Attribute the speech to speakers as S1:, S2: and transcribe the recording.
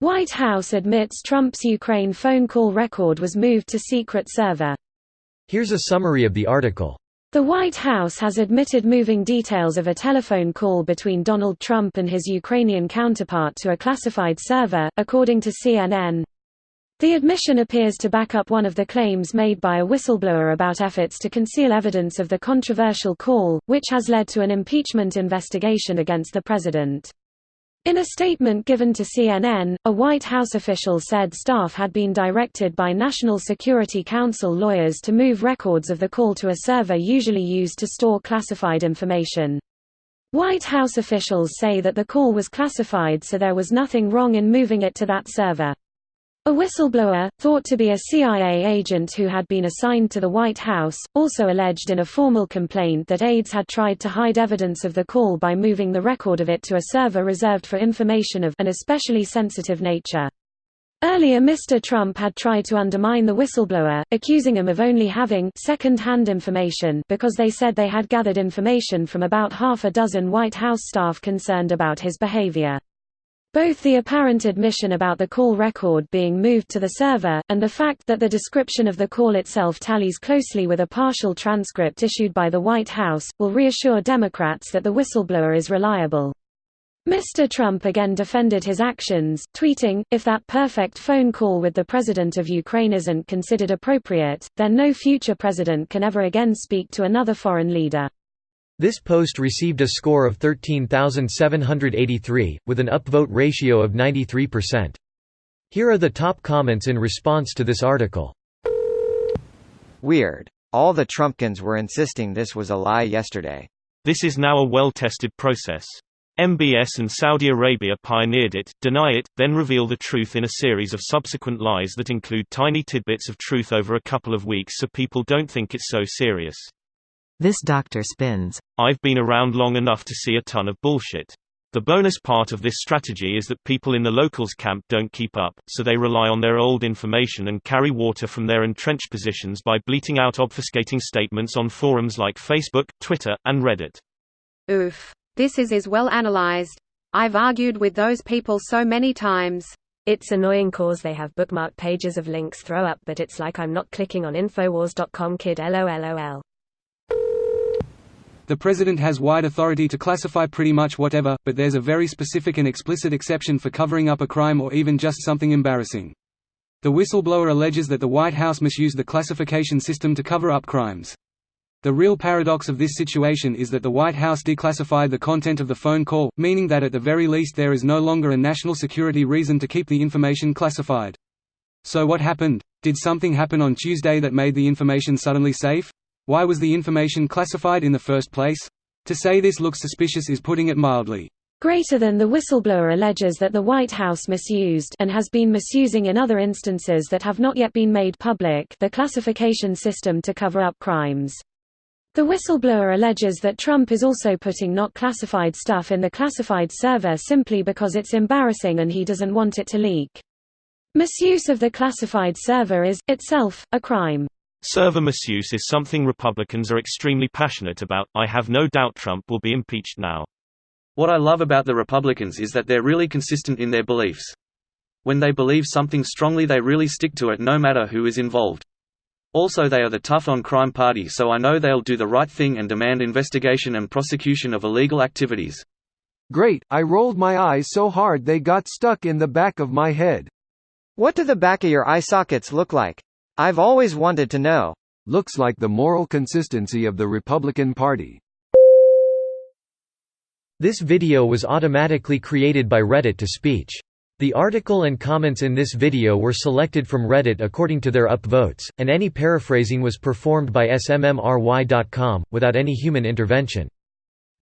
S1: White House admits Trump's Ukraine phone call record was moved to secret server.
S2: Here's a summary of the article.
S1: The White House has admitted moving details of a telephone call between Donald Trump and his Ukrainian counterpart to a classified server, according to CNN. The admission appears to back up one of the claims made by a whistleblower about efforts to conceal evidence of the controversial call, which has led to an impeachment investigation against the president. In a statement given to CNN, a White House official said staff had been directed by National Security Council lawyers to move records of the call to a server usually used to store classified information. White House officials say that the call was classified, so there was nothing wrong in moving it to that server. A whistleblower, thought to be a CIA agent who had been assigned to the White House, also alleged in a formal complaint that aides had tried to hide evidence of the call by moving the record of it to a server reserved for information of an especially sensitive nature. Earlier Mr. Trump had tried to undermine the whistleblower, accusing him of only having second-hand information because they said they had gathered information from about half a dozen White House staff concerned about his behavior. Both the apparent admission about the call record being moved to the server, and the fact that the description of the call itself tallies closely with a partial transcript issued by the White House, will reassure Democrats that the whistleblower is reliable. Mr. Trump again defended his actions, tweeting, "If that perfect phone call with the president of Ukraine isn't considered appropriate, then no future president can ever again speak to another foreign leader."
S2: This post received a score of 13,783, with an upvote ratio of 93%. Here are the top comments in response to this article.
S3: Weird. All the Trumpkins were insisting this was a lie yesterday.
S4: This is now a well-tested process. MBS and Saudi Arabia pioneered it, deny it, then reveal the truth in a series of subsequent lies that include tiny tidbits of truth over a couple of weeks so people don't think it's so serious.
S5: This doctor spins.
S4: I've been around long enough to see a ton of bullshit. The bonus part of this strategy is that people in the locals camp don't keep up, so they rely on their old information and carry water from their entrenched positions by bleating out obfuscating statements on forums like Facebook, Twitter, and Reddit.
S6: Oof. This is well analyzed. I've argued with those people so many times.
S1: It's annoying cause they have bookmarked pages of links throw up, but it's like I'm not clicking on Infowars.com kid lol.
S7: The president has wide authority to classify pretty much whatever, but there's a very specific and explicit exception for covering up a crime or even just something embarrassing. The whistleblower alleges that the White House misused the classification system to cover up crimes. The real paradox of this situation is that the White House declassified the content of the phone call, meaning that at the very least there is no longer a national security reason to keep the information classified. So what happened? Did something happen on Tuesday that made the information suddenly safe? Why was the information classified in the first place? To say this looks suspicious is putting it mildly.
S1: Greater than the whistleblower alleges that the White House misused and has been misusing in other instances that have not yet been made public the classification system to cover up crimes. The whistleblower alleges that Trump is also putting not classified stuff in the classified server simply because it's embarrassing and he doesn't want it to leak. Misuse of the classified server is, itself, a crime.
S4: Server misuse is something Republicans are extremely passionate about. I have no doubt Trump will be impeached now.
S8: What I love about the Republicans is that they're really consistent in their beliefs. When they believe something strongly, they really stick to it no matter who is involved. Also, they are the tough on crime party, so I know they'll do the right thing and demand investigation and prosecution of illegal activities.
S9: Great, I rolled my eyes so hard they got stuck in the back of my head.
S3: What do the back of your eye sockets look like? I've always wanted to know.
S9: Looks like the moral consistency of the Republican Party.
S2: This video was automatically created by Reddit to speech. The article and comments in this video were selected from Reddit according to their upvotes, and any paraphrasing was performed by smmry.com, without any human intervention.